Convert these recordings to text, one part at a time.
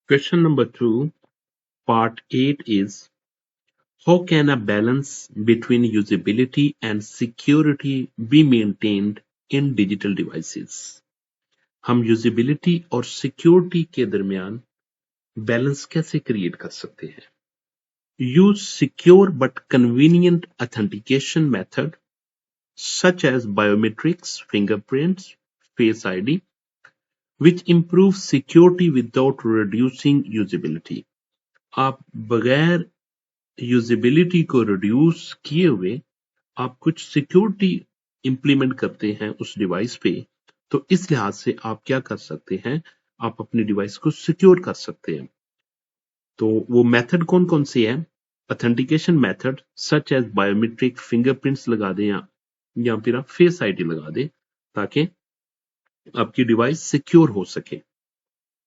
Question number 2, part 8 is how can a balance between usability and security be maintained in digital devices? हम usability और security के दरमियान balance कैसे create कर सकते हैं? Use secure but convenient authentication method such as biometrics, fingerprints, Face ID, which improve security without reducing usability. आप बगैर यूजिबिलिटी को रिड्यूस किए हुए आप कुछ सिक्योरिटी इंप्लीमेंट करते हैं उस डिवाइस पे, तो इस लिहाज से आप क्या कर सकते हैं, आप अपनी डिवाइस को सिक्योर कर सकते हैं। तो वो मेथड कौन कौन से हैं? Authentication method such as biometric, fingerprints लगा दें या फिर आप फेस आईडी लगा दें ताकि आपकी डिवाइस सिक्योर हो सके।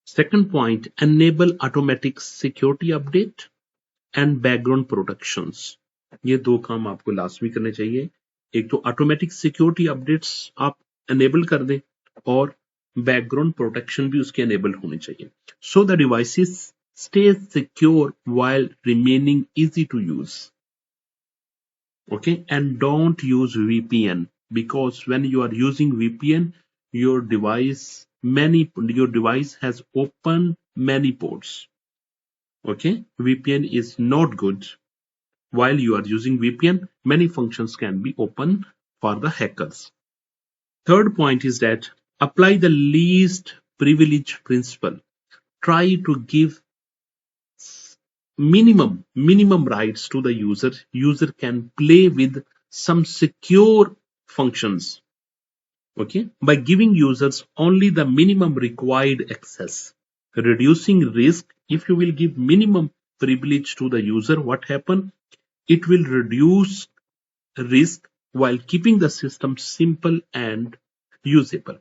Second point, enable automatic security update and background protections. ये दो काम आपको लाजमी करने चाहिए। एक तो ऑटोमेटिक सिक्योरिटी अपडेट्स आप एनेबल कर दें और बैकग्राउंड प्रोटेक्शन भी उसके एनेबल होने चाहिए, so the devices stay secure while remaining easy to use. Okay, and don't use VPN, because when you are using VPN, your device has open many ports. Okay, VPN is not good. While you are using VPN, many functions can be open for the hackers. Third point is that apply the least privilege principle. Try to give minimum rights to the user can play with some secure functions, okay, by giving users only the minimum required access, reducing risk. If you will give minimum privilege to the user, what happen, it will reduce risk while keeping the system simple and usable.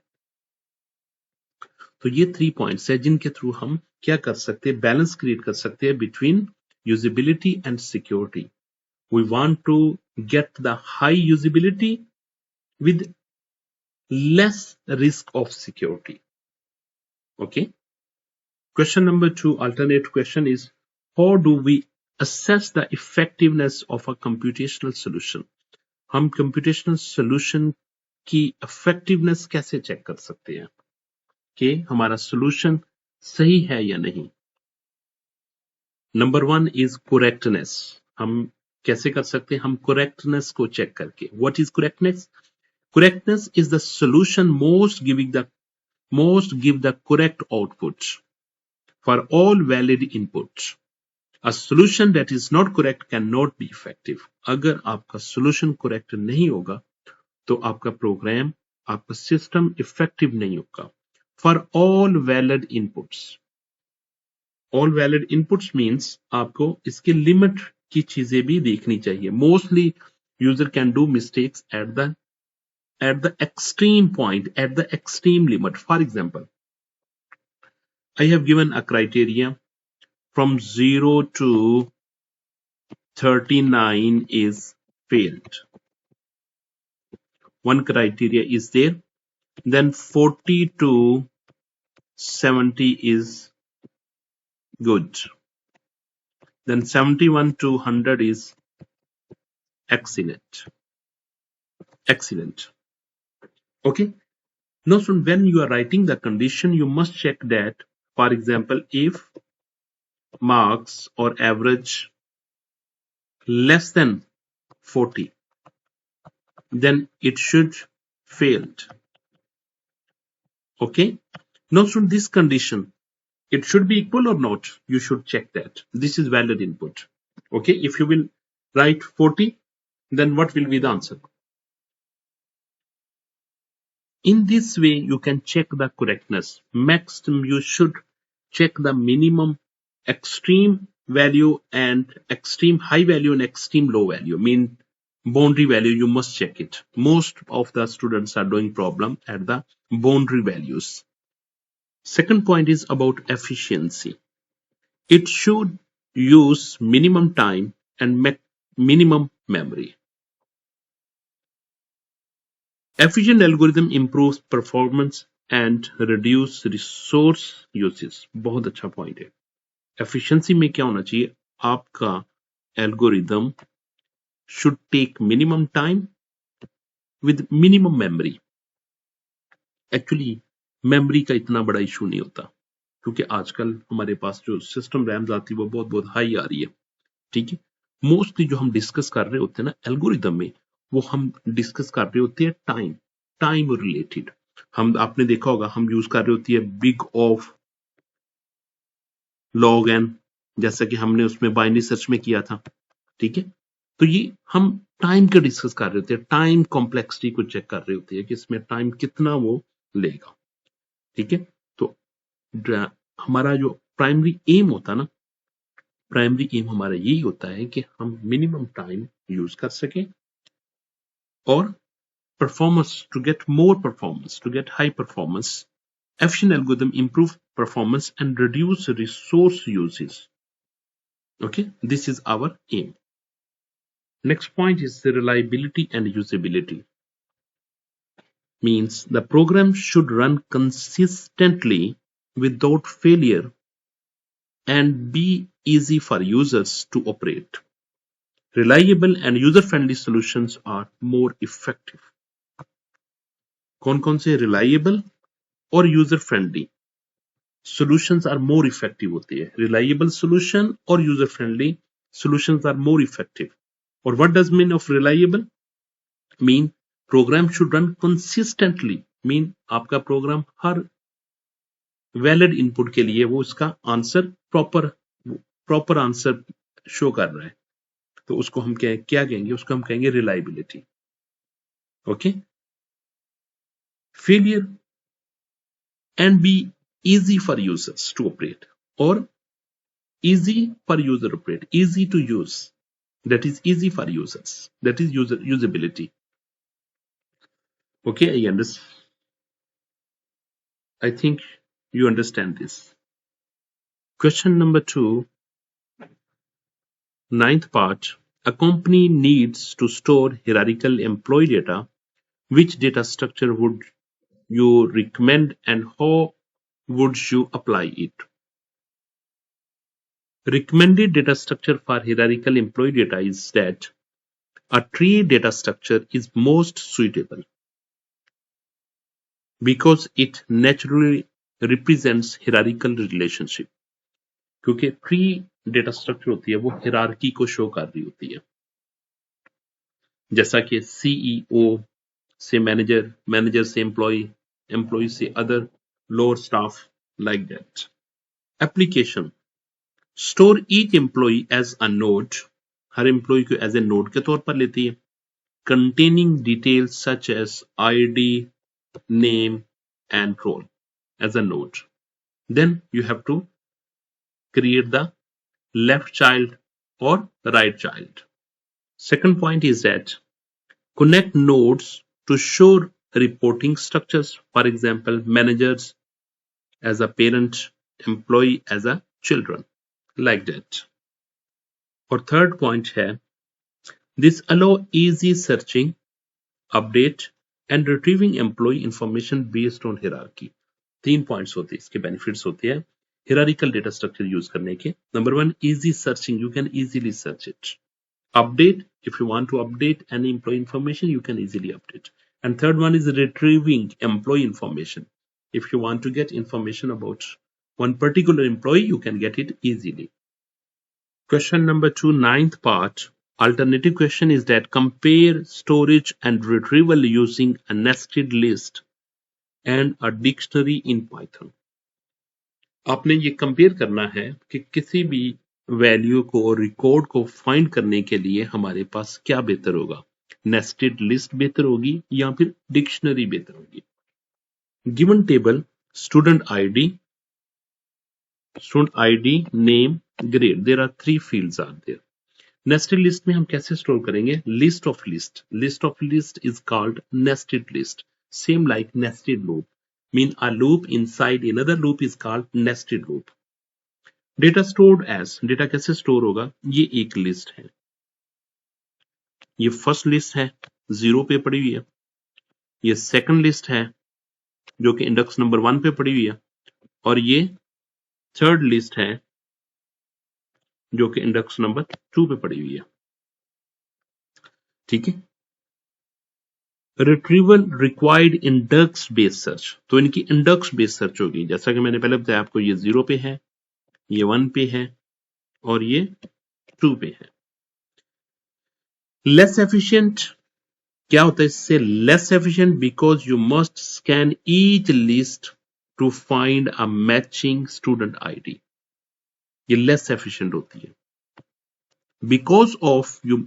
तो ये 3 points है जिनके through हम क्या कर सकते हैं, balance create कर सकते हैं between usability and security. We want to get the high usability with less risk of security. Okay. Question number 2, alternate question is, how do we assess the effectiveness of a computational solution? हम computational solution की effectiveness कैसे check कर सकते हैं कि हमारा solution सही है या नहीं? Number 1 is correctness. हम कैसे कर सकते हैं? हम करेक्टनेस को चेक करके. What is correctness? Correctness is the solution most give the correct output for all valid inputs. A solution that is not correct cannot be effective. अगर आपका solution correct नहीं होगा तो आपका प्रोग्राम, आपका सिस्टम इफेक्टिव नहीं होगा. For all valid inputs. All valid inputs means आपको इसके लिमिट की चीजें भी देखनी चाहिए. Mostly user can do mistakes at the extreme point, at the extreme limit. For example, I have given a criteria from 0 to 39 is failed. One criteria is there. Then 40 to 70 is good. Then 71 to 100 is excellent. Okay. Now, so when you are writing the condition, you must check that, for example, if marks or average less than 40, then it should failed. Okay. Now, so this condition, it should be equal or not, you should check that. This is valid input. Okay. If you will write 40, then what will be the answer? In this way, you can check the correctness. Maximum, you should check the minimum, extreme value and extreme high value and extreme low value. Mean boundary value, you must check it. Most of the students are doing problem at the boundary values. Second point is about efficiency. It should use minimum time and minimum memory. Efficient algorithm improves performance and reduce resource uses. बहुत अच्छा point है. Efficiency में क्या होना चाहिए, आपका algorithm should take minimum time with minimum memory. Actually memory का इतना बड़ा इशू नहीं होता, क्योंकि आजकल हमारे पास जो सिस्टम रैम्स आती है वो बहुत बहुत हाई आ रही है, ठीक है। मोस्टली जो हम डिस्कस कर रहे होते हैं ना एल्गोरिदम में, वो हम डिस्कस कर रहे होते हैं टाइम रिलेटेड। हम, आपने देखा होगा, हम यूज कर रहे होती है बिग ऑफ लॉग एन, जैसा कि हमने उसमें बाइनरी सर्च में किया था, ठीक है। तो ये हम टाइम का डिस्कस कर रहे होते हैं, टाइम कॉम्प्लेक्सिटी को चेक कर रहे होते हैं कि इसमें टाइम कितना वो लेगा, ठीक है। तो हमारा जो प्राइमरी एम होता है ना, प्राइमरी एम हमारा यही होता है कि हम मिनिमम टाइम यूज कर सकें और performance, to get more performance, to get high performance. Efficient algorithm improve performance and reduce resource uses. Okay, this is our aim. Next point is the reliability and usability. Means the program should run consistently without failure and be easy for users to operate. Reliable and user-friendly solutions are more effective. कौन-कौन से reliable और user-friendly solutions are more effective होती है? Reliable solution और user-friendly solutions are more effective. और what does mean of reliable? Mean program should run consistently. Mean आपका programme हर valid input के लिए वो इसका आंसर प्रॉपर आंसर शो कर रहा है, तो उसको हम क्या कहेंगे, उसको हम कहेंगे reliability. Okay, failure and be easy for users to operate, or easy for user operate, easy to use, that is easy for users, that is usability. Okay, I understand. I think you understand this. Question number 2, ninth part. A company needs to store hierarchical employee data. Which data structure would you recommend and how would you apply it? Recommended data structure for hierarchical employee data is that a tree data structure is most suitable because it naturally represents hierarchical relationship. क्योंकि tree data structure होती है वो hierarchy को show कर रही होती है, जैसा कि सीईओ से मैनेजर, मैनेजर से एम्प्लॉय, एम्प्लॉय से other lower staff, like that. Application store each employee as a node, हर एम्प्लॉय को एज ए नोड के तौर पर लेती है, containing details such as ID, name, and role as a node. Then you have to create the left child or right child. Second point is that connect nodes to show reporting structures. For example, managers as a parent, employee as a children, like that. और third point है, this allow easy searching, update and retrieving employee information based on hierarchy. 3 points होते हैं, इसके benefits होते हैं hierarchical data structure use करने के. Number 1, easy searching, you can easily search it. Update, if you want to update any employee information, you can easily update. And third one is retrieving employee information. If you want to get information about one particular employee, you can get it easily. Question number 2, ninth part. Alternative question is that compare storage and retrieval using a nested list and a dictionary in Python. आपने ये compare करना है कि किसी भी value को, record को find करने के लिए हमारे पास क्या बेहतर होगा, नेस्टेड लिस्ट बेहतर होगी या फिर डिक्शनरी बेहतर होगी. Given table student ID, name, grade, there are 3 fields are there. Nested list में हम कैसे स्टोर करेंगे, list of list is called nested list, same like nested loop. Mean a loop inside another loop is called nested loop. Data stored as, data कैसे store होगा, ये एक list है, ये फर्स्ट लिस्ट है 0 पे पड़ी हुई है, ये सेकंड लिस्ट है जो कि इंडेक्स नंबर 1 पे पड़ी हुई है, और ये थर्ड लिस्ट है जो कि इंडेक्स नंबर 2 पे पड़ी हुई है। ठीक है, retrieval required index based search, तो इनकी इंडेक्स बेस्ड सर्च होगी। जैसा कि मैंने पहले बताया आपको, ये 0 पे है, ये 1 पे है और ये 2 पे है। लेस एफिशिएंट क्या होता है इससे? Less efficient because you must scan each list to find a matching student ID. ये लेस एफिशिएंट होती है because of you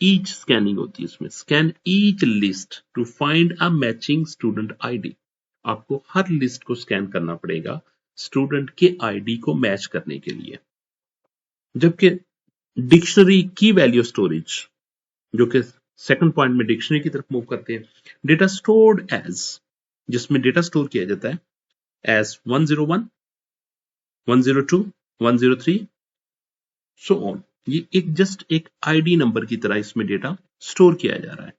each scanning होती है इसमें, scan each list to find a matching student ID. आपको हर लिस्ट को scan करना पड़ेगा स्टूडेंट के आईडी को मैच करने के लिए। जबकि डिक्शनरी की वैल्यू स्टोरेज, जो कि सेकंड पॉइंट में डिक्शनरी की तरफ मूव करते हैं, डेटा स्टोर्ड एज, जिसमें डेटा स्टोर किया जाता है एज 101, 102, 103 सो ऑन। ये एक जस्ट एक आईडी नंबर की तरह इसमें डेटा स्टोर किया जा रहा है।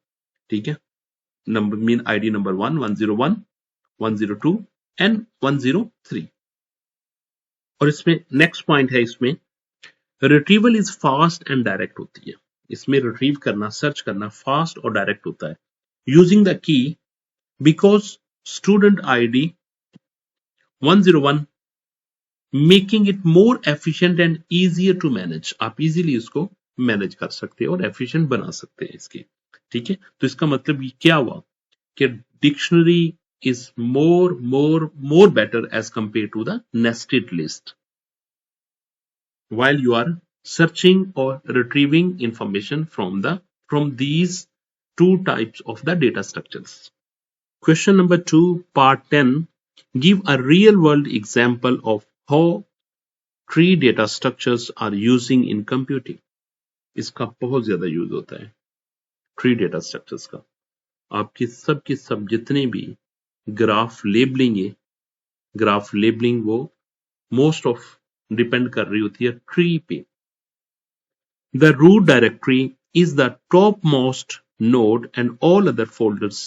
ठीक है, number mean ID number 1, 101, 102 and 103। और इसमें नेक्स्ट पॉइंट है, इसमें retrieval is fast and direct होती है। इसमें रिट्रीव करना, सर्च करना फास्ट और डायरेक्ट होता है। Using the key because student ID 101 making it more efficient and easier to manage. आप इजीली इसको मैनेज कर सकते हैं और एफिशिएंट बना सकते हैं इसके। ठीक है, तो इसका मतलब ये क्या हुआ कि dictionary is more better as compare to the nested list while you are searching or retrieving information from these two types of the data structures. Question number 2, part 10. Give a real world example of how tree data structures are using in computing. इसका बहुत ज्यादा use होता है tree data structures का। आपके सब के सब जितने भी ग्राफ लेबलिंग है, ग्राफ लेबलिंग वो मोस्ट ऑफ डिपेंड कर रही होती है ट्री पे। The root directory is the topmost node and all other folders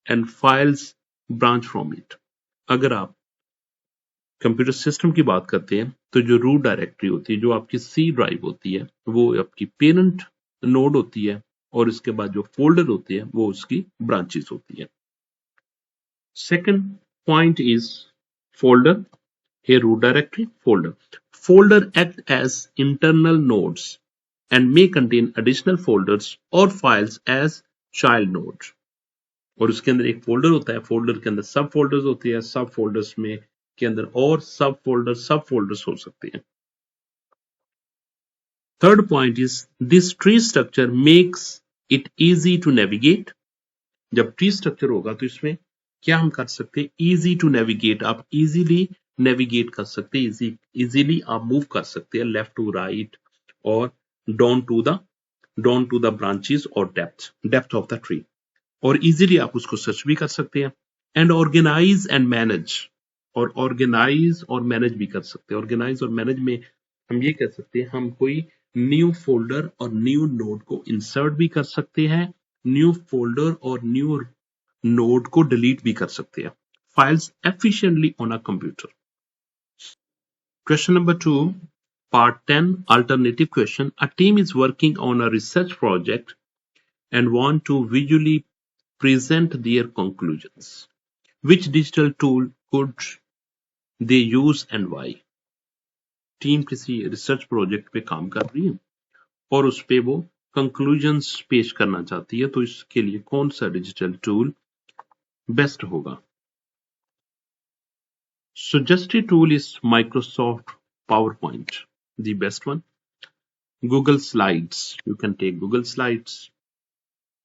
and files branch from it. अगर आप कंप्यूटर सिस्टम की बात करते हैं तो जो रूट डायरेक्टरी होती है, जो आपकी सी ड्राइव होती है, वो आपकी पेरेंट नोड होती है और इसके बाद जो फोल्डर होते हैं वो उसकी ब्रांचेस होती है। Second point is folder. Here root directory, folder. Folder act as internal nodes and may contain additional folders or files as child nodes. और उसके अंदर एक फोल्डर होता है, फोल्डर के अंदर सब फोल्डर्स होती है, सब फोल्डर्स में के अंदर और सब फोल्डर्स हो सकते हैं। Third point is this tree structure makes it easy to navigate. जब ट्री स्ट्रक्चर होगा तो इसमें क्या हम कर सकते हैं? इजी टू नेविगेट, आप इजीली नेविगेट कर सकते हैं, इजीली आप मूव कर सकते हैं लेफ्ट टू राइट और डाउन टू द ब्रांचेस और डेप्थ ऑफ द ट्री, और इजीली आप उसको सर्च भी कर सकते हैं। एंड ऑर्गेनाइज एंड मैनेज, और ऑर्गेनाइज और मैनेज भी कर सकते हैं। ऑर्गेनाइज और मैनेज में हम ये कह सकते हैं, हम कोई न्यू फोल्डर और न्यू नोड को इंसर्ट भी कर सकते हैं, न्यू फोल्डर और न्यू नोड को डिलीट भी कर सकते हैं। Files efficiently on a computer. Question number 2, part 10, alternative question. A team is working on a research project and want to visually present their conclusions. Which digital tool could they use and why? Team किसी research project पे काम कर रही है और उस पे वो कंक्लूजन्स पेश करना चाहती है, तो इसके लिए कौन सा डिजिटल टूल बेस्ट होगा? Suggested tool is Microsoft PowerPoint, the best one. Google Slides, you can take Google Slides.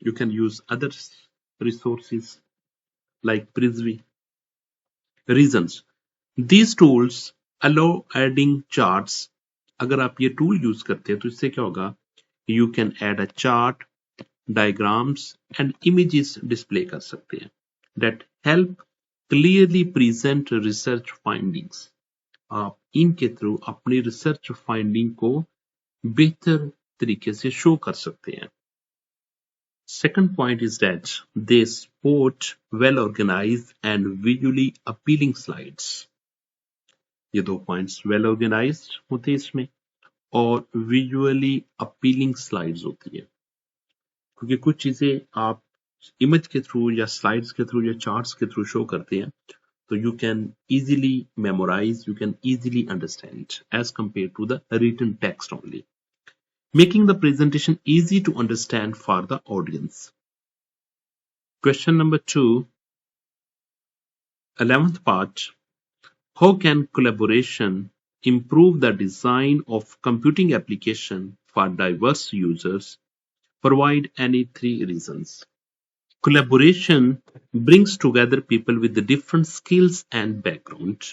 You can use other resources like Prithvi. Reasons. These tools allow adding charts. अगर आप ये tool use करते हैं तो इससे क्या होगा? You can add a chart, diagrams and images display कर सकते हैं that help clearly present research findings. आप इनके थ्रू अपनी रिसर्च फाइंडिंग को बेहतर तरीके से शो कर सकते हैं। Second point is that they support well organized and visually appealing slides. ये दो पॉइंट्स वेल ऑर्गेनाइज्ड होते हैं इसमें और विजुअली अपीलिंग स्लाइड्स होती है, क्योंकि कुछ चीजें आप इमेज के थ्रू या स्लाइड्स के थ्रू या चार्ट्स के थ्रू शो करते हैं, तो you can easily memorize, you can easily understand as compared to the written text only, making the presentation easy to understand for the audience. Question number 2, 11th part. How can collaboration improve the design of computing application for diverse users? Provide any 3 reasons. Collaboration brings together people with the different skills and backgrounds,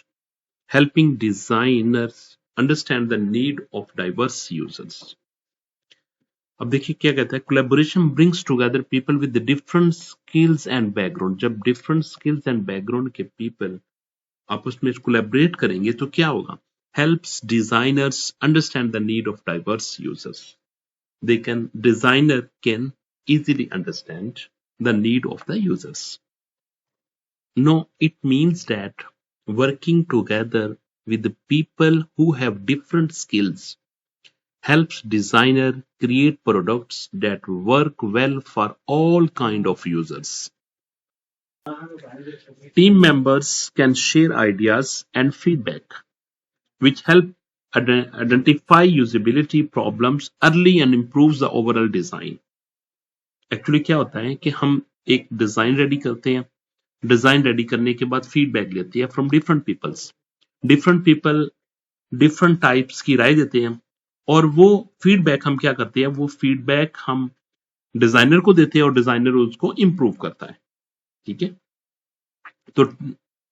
helping designers understand the need of diverse users. अब देखिए क्या कहता है, collaboration brings together people with the different skills and background. जब different skills and background के people आपस में collaborate करेंगे तो क्या होगा? Helps designers understand the need of diverse users. Designer can easily understand the need of the users. No, it means that working together with the people who have different skills helps designer create products that work well for all kind of users. Team members can share ideas and feedback, which help identify usability problems early and improves the overall design. Actually क्या होता है कि हम एक design ready करते हैं, design ready करने के बाद फीडबैक लेते हैं from different people different types की राय देते हैं, और वो फीडबैक हम क्या करते हैं, वो फीडबैक हम डिजाइनर को देते हैं और डिजाइनर उसको इंप्रूव करता है। ठीक है, तो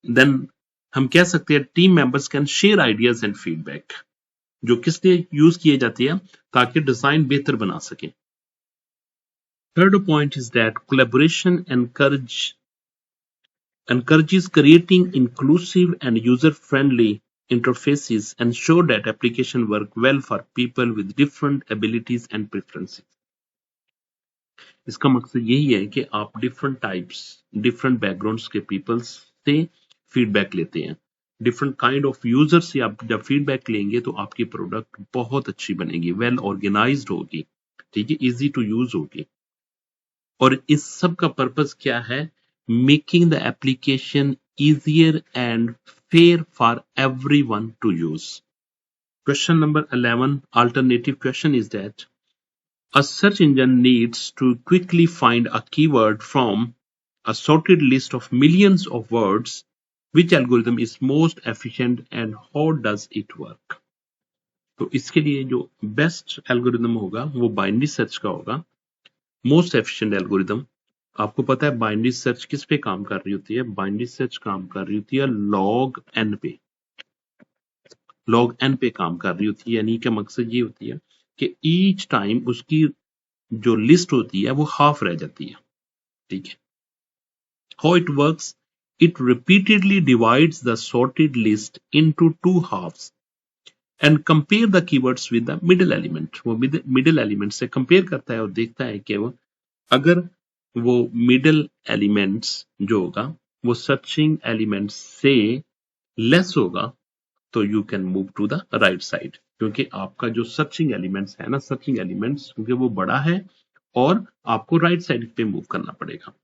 देन हम कह सकते हैं team members can share ideas and feedback, जो किस लिए यूज किए जाते हैं, ताकि डिजाइन बेहतर बना सके। Third point is that collaboration encourages creating inclusive and user-friendly interfaces and ensure that applications work well for people with different abilities and preferences. इसका मकसद यही है कि आप डिफरेंट टाइप्स, डिफरेंट बैकग्राउंड्स के पीपल्स से फीडबैक लेते हैं, डिफरेंट काइंड ऑफ यूजर से आप जब फीडबैक लेंगे तो आपकी प्रोडक्ट बहुत अच्छी बनेगी, वेल ऑर्गेनाइज्ड होगी, ठीक है, इजी टू यूज होगी। और इस सब का पर्पस क्या है? Making the application easier and fair for everyone to use. Question number 11, alternative question is that a search engine needs to quickly find a keyword from a sorted list of millions of words. Which algorithm is most efficient and how does it work? तो इसके लिए जो best algorithm होगा वो binary search का होगा, most efficient algorithm. आपको पता है बाइनरी सर्च किस पे काम कर रही होती है? बाइनरी सर्च काम कर रही होती है लॉग एन पे, लॉग एन पे काम कर रही होती है, यानी कि मकसद ये होती है कि ईच टाइम उसकी जो लिस्ट होती है वो हाफ रह जाती है। ठीक है, how it works, it repeatedly divides the sorted list into two halves and compare the keywords with the middle element. वो मिडिल एलिमेंट से कंपेयर करता है और देखता है कि वो अगर वो मिडिल एलिमेंट्स जो होगा वो सर्चिंग एलिमेंट्स से लेस होगा तो you can move to the right side, क्योंकि आपका जो सर्चिंग एलिमेंट्स है ना, सर्चिंग एलिमेंट्स क्योंकि वो बड़ा है और आपको राइट साइड पे मूव करना पड़ेगा।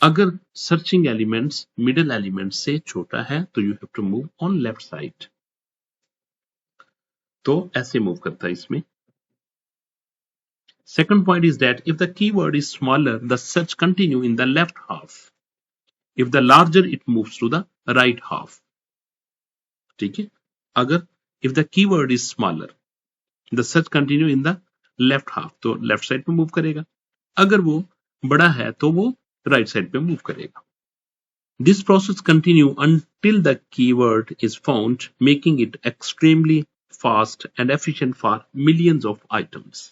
अगर सर्चिंग एलिमेंट्स मिडिल एलिमेंट्स से छोटा है तो you have to move on left side. तो ऐसे मूव करता है इसमें। Second point is that if the keyword is smaller, the search continue in the left half. If the larger, it moves to the right half. ठीक है, अगर if the keyword is smaller, the search continue in the left half, तो left side पे move करेगा। अगर वो बड़ा है तो वो राइट साइड पे मूव करेगा। This process continue until the keyword is found, making it extremely fast and efficient for millions of items.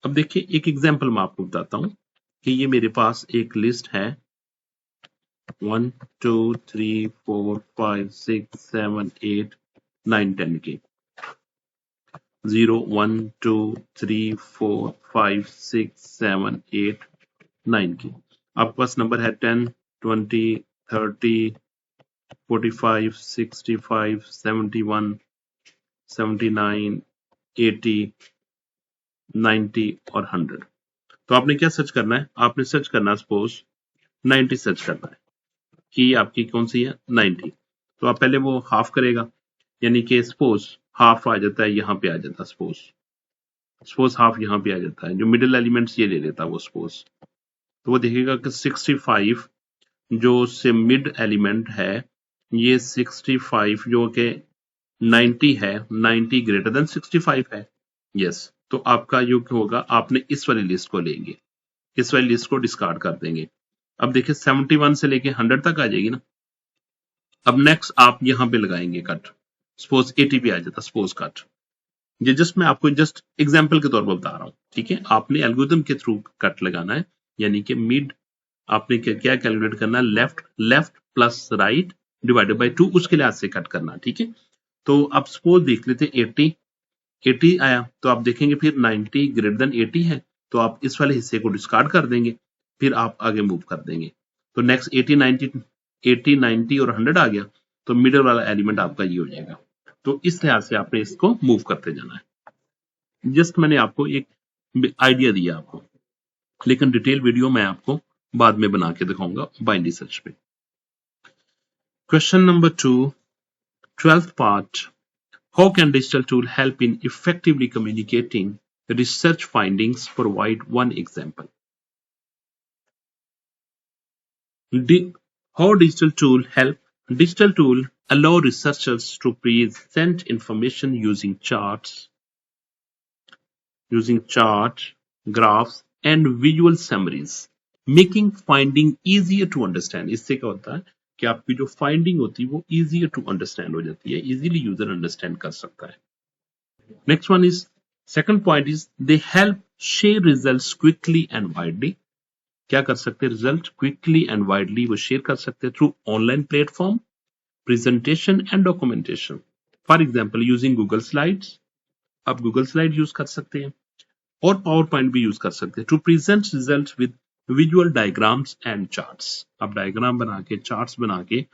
अब देखिए एक एग्जांपल मैं आपको बताता हूं कि ये मेरे पास एक लिस्ट है 1 2 3 4 5 6 7 8 9 10 की, 0 1 2 3 4 5 6 7 8 9 की। आपके पास नंबर है 10 20 30 45 65 71 79 80, 90 और 100। तो आपने क्या सर्च करना है? आपने सर्च करना है सपोज 90 सर्च करना है कि आपकी कौन सी है 90। तो आप पहले वो हाफ करेगा, यानी कि सपोज हाफ आ जाता है, यहाँ पे आ जाता है सपोज हाफ यहाँ पे आ जाता है, जो मिडिल एलिमेंट्स ये ले लेता है वो सपोज। तो वो देखेगा कि 65 जो से मिड एलिमेंट है, ये 65 जो कि 90 है, 90 ग्रेटर देन 65 है। यस, तो आपका युग होगा, आपने इस वाली लिस्ट को लेंगे, इस वाली लिस्ट को डिस्कार्ड कर देंगे। अब देखिए 71 से लेके 100 तक आ जाएगी ना। अब नेक्स्ट आप यहां पे लगाएंगे कट, सपोज 80 पे आ जाता सपोज कट। ये जस्ट मैं आपको जस्ट एग्जांपल के तौर पर बता रहा हूं, ठीक है। आपने एल्गोरिथम के थ्रू कट लगाना है, यानी कि मिड आपने क्या कैलकुलेट करना है, left left plus right divided by 2, उसके लिहाज से कट करना, ठीक है। तो आप सपोज देख लेते 80 आया, तो आप देखेंगे फिर 90 ग्रेटर देन 80 है, तो आप इस वाले हिस्से को डिस्कार्ड कर देंगे, फिर आप आगे मूव कर देंगे। तो नेक्स्ट 80 90 और 100 आ गया, तो मिडिल वाला एलिमेंट आपका ये हो जाएगा। तो इस लिहाज से आपने इसको मूव करते जाना है। जस्ट मैंने आपको एक आइडिया दिया आपको, लेकिन डिटेल वीडियो मैं आपको बाद में बना के दिखाऊंगा बाइनरी सर्च पे। Question number 2, 12th part. How can digital tool help in effectively communicating research findings? Provide one example. How digital tool help? Digital tool allow researchers to present information using chart, graphs, and visual summaries, making finding easier to understand. इससे क्या होता है कि आपकी जो finding होती है वो easier to understand हो जाती है, easily यूजर अंडरस्टैंड कर सकता है। Next one is, second point is, they help share results quickly and widely. क्या कर सकते हैं? रिजल्ट क्विकली एंड वाइडली वो शेयर कर सकते हैं through online platform, presentation and documentation. For example using Google slides, आप गूगल स्लाइड यूज कर सकते हैं, और पावर पॉइंट भी यूज कर सकते हैं to present result with visual diagrams and charts. आप डायग्राम बना के, चार्ट्स बना के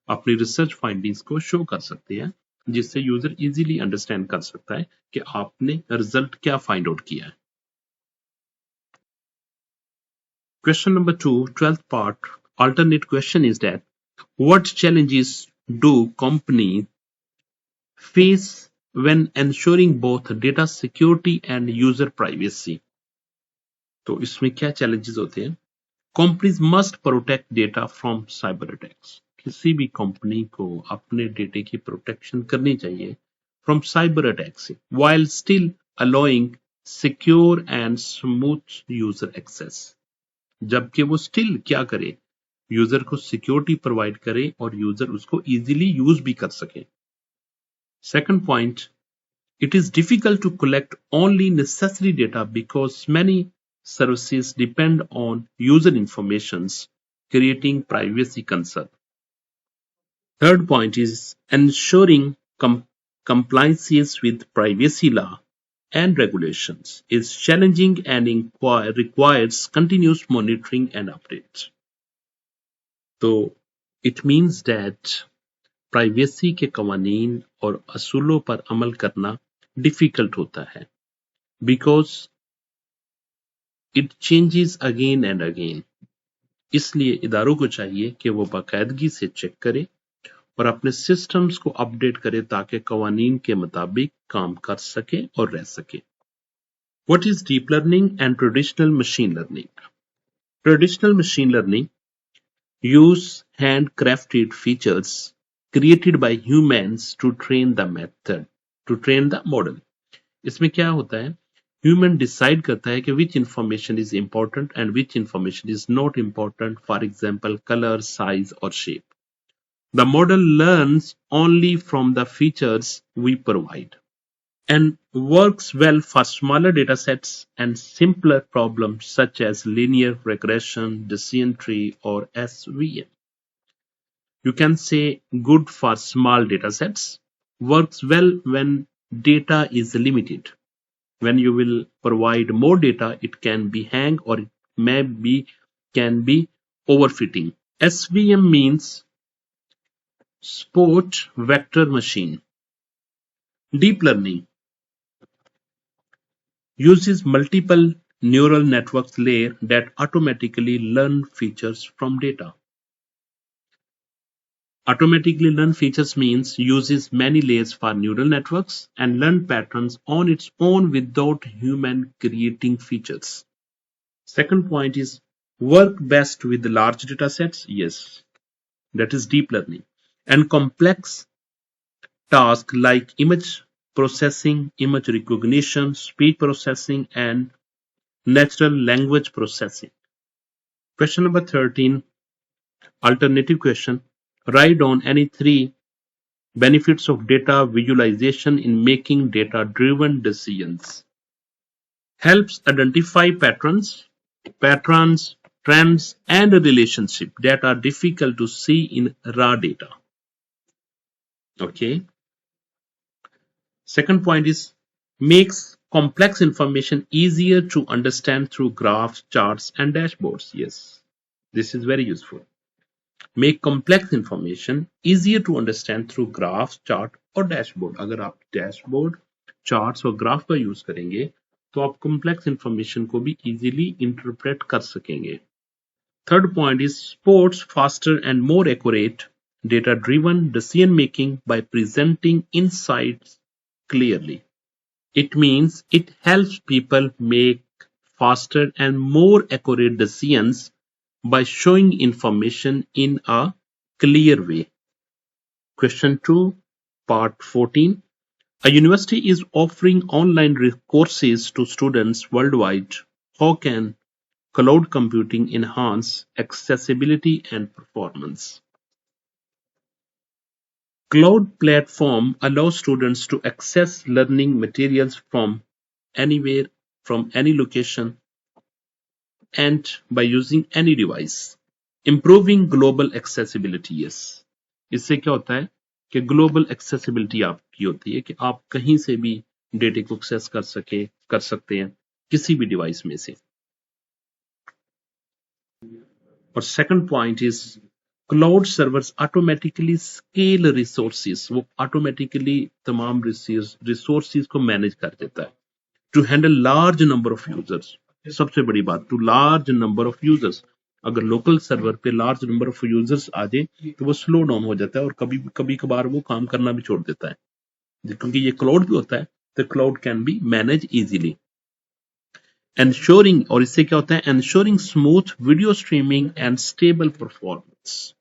अपनी रिसर्च फाइंडिंग्स को शो कर सकते हैं, जिससे यूजर इजीली अंडरस्टैंड कर सकता है कि आपने रिजल्ट क्या फाइंड आउट किया है। Question number 2, 12th part, alternate question is that what challenges do companies face when ensuring both data security and user privacy? तो इसमें क्या challenges होते हैं? Companies must protect data from cyber attacks. किसी भी company को अपने डेटे की प्रोटेक्शन करनी चाहिए फ्रॉम साइबर अटैक से, while still allowing secure and smooth user access. जबकि वो स्टिल क्या करे, यूजर को सिक्योरिटी प्रोवाइड करे और यूजर उसको इजीली यूज भी कर सके। Second point, it is difficult to collect only necessary data because many services depend on user information, creating privacy concern. Third point is ensuring compliance with privacy law and regulations is challenging and requires continuous monitoring and updates. तो it means that privacy के कवानीन और असूलों पर अमल करना difficult होता है, because it changes again and again. इसलिए इदारों को चाहिए कि वो बाकायदगी से चेक करे और अपने सिस्टम्स को अपडेट करे ताकि कवानीन के मुताबिक काम कर सके और रह सके। What is deep learning and traditional machine learning? Traditional machine learning use handcrafted features created by humans to train the model. इसमें क्या होता है, ह्यूमन डिसाइड करता है कि which information is important and which information is not important, for example colour, size और shape. The model learns only from the features we provide and works well for smaller data sets and simpler problems such as linear regression, decision tree, or SVM. You can say good for small data sets, works well when data is limited. When you will provide more data, it can be hang or it can be overfitting. SVM means sport vector machine. Deep learning uses multiple neural networks layer that automatically learn features from data. Automatically learn features means uses many layers for neural networks and learn patterns on its own without human creating features. Second point is work best with large data sets. Yes, that is deep learning. And complex tasks like image processing, image recognition, speech processing, and natural language processing. Question number 13, alternative question. Write down any three benefits of data visualization in making data-driven decisions. Helps identify patterns, trends, and relationships that are difficult to see in raw data. Okay. Second point is makes complex information easier to understand through graphs, charts, and dashboards. Yes, this is very useful. Make complex information easier to understand through graphs, chart और dashboard. अगर आप dashboard, charts और graph का use करेंगे तो आप complex information को भी easily interpret कर सकेंगे. Third point is supports faster and more accurate data-driven decision making by presenting insights clearly. It means it helps people make faster and more accurate decisions by showing information in a clear way. Question 2, part 14. A university is offering online courses to students worldwide. How can cloud computing enhance accessibility and performance? Cloud platform allows students to access learning materials from anywhere, from any location, and by using any device. Improving global accessibility. Yes. इससे क्या होता है कि global accessibility आपकी होती है कि आप कहीं से भी डेटा को एक्सेस कर सकते हैं किसी भी डिवाइस में से. और second point is cloud servers automatically scale resources. वो ऑटोमेटिकली तमाम रिसोर्सेज को मैनेज कर देता है to handle large number of users. सबसे बड़ी बात, to large number of users. अगर लोकल सर्वर पे लार्ज नंबर ऑफ यूजर्स आ जाए तो वो स्लो डाउन हो जाता है और कभी कभार वो काम करना भी छोड़ देता है. क्योंकि ये क्लाउड भी होता है तो cloud can be manage easily. Ensuring, और इससे क्या होता है, ensuring smooth video streaming and stable performance.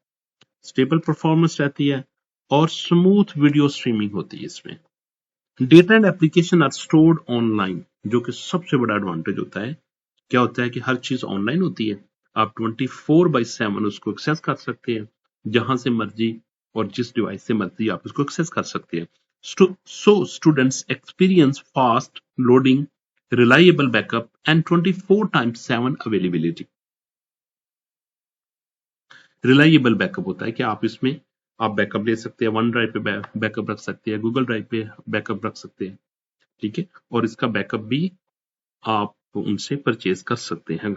Stable performance रहती है और स्मूथ वीडियो स्ट्रीमिंग होती है इसमें. Data and application are stored online, जो कि सबसे बड़ा एडवांटेज होता है. क्या होता है कि हर चीज ऑनलाइन होती है. आप 24/7 उसको एक्सेस कर सकते हैं जहां से मर्जी और जिस डिवाइस से मर्जी आप उसको एक्सेस कर सकते हैं. So students experience fast loading, reliable backup, and 24/7 availability. Reliable backup होता है कि आप इसमें आप बैकअप ले सकते हैं, वन ड्राइव पे बैकअप रख सकते हैं, गूगल ड्राइव पे बैकअप रख सकते हैं. ठीक है, और इसका बैकअप भी आप उनसे परचेज कर सकते हैं.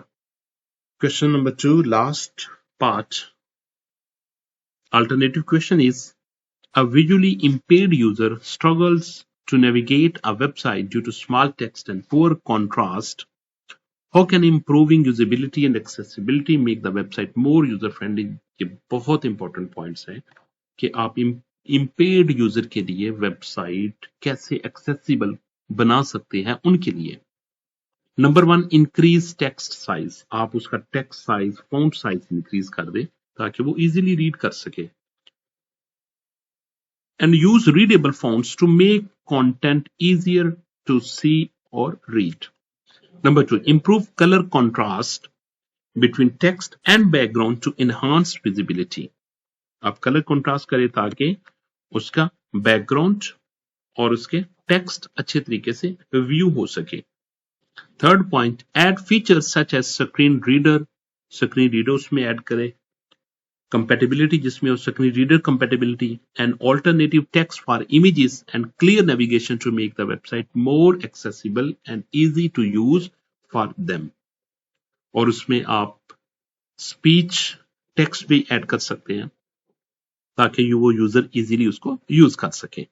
Question number 2, last part. Alternative question is, a visually impaired user struggles to navigate a website due to small text and poor contrast. How can improving usability and accessibility make the website more user friendly? ये बहुत important points हैं कि आप impaired user के लिए website कैसे accessible बना सकते हैं उनके लिए. Number 1, increase text size. आप उसका text size, font size increase कर दे ताकि वो इजीली रीड कर सके. And use readable fonts to make content easier to see or read. Number 2, improve color contrast between text and background to enhance visibility. आप colour contrast करें ताकि उसका background और उसके टेक्स्ट अच्छे तरीके से व्यू हो सके. Third point, add features such as screen reader उसमें ऐड करें. Compatibility, जिसमें screen reader compatibility and alternative text for images and clear navigation to make the website more accessible and easy to use for them. और उसमें आप speech text भी add कर सकते हैं ताकि वो यूजर इजीली उसको यूज कर सके.